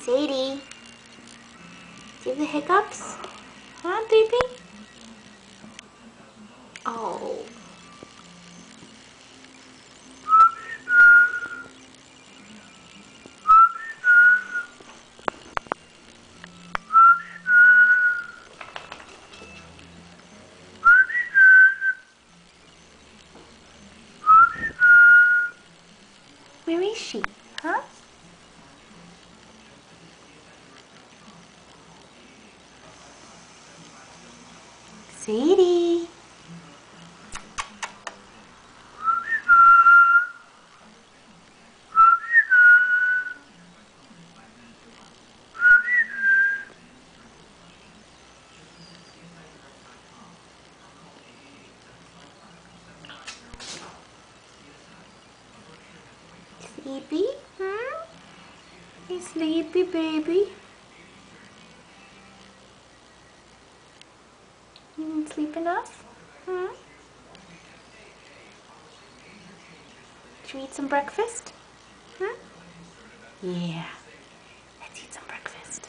Sadie, do you have the hiccups? Huh, baby? Oh. Where is she? Huh? Sadie. Sleepy? Hmm? You sleepy, baby? You didn't sleep enough? Hmm? Should we eat some breakfast? Hmm? Yeah. Let's eat some breakfast.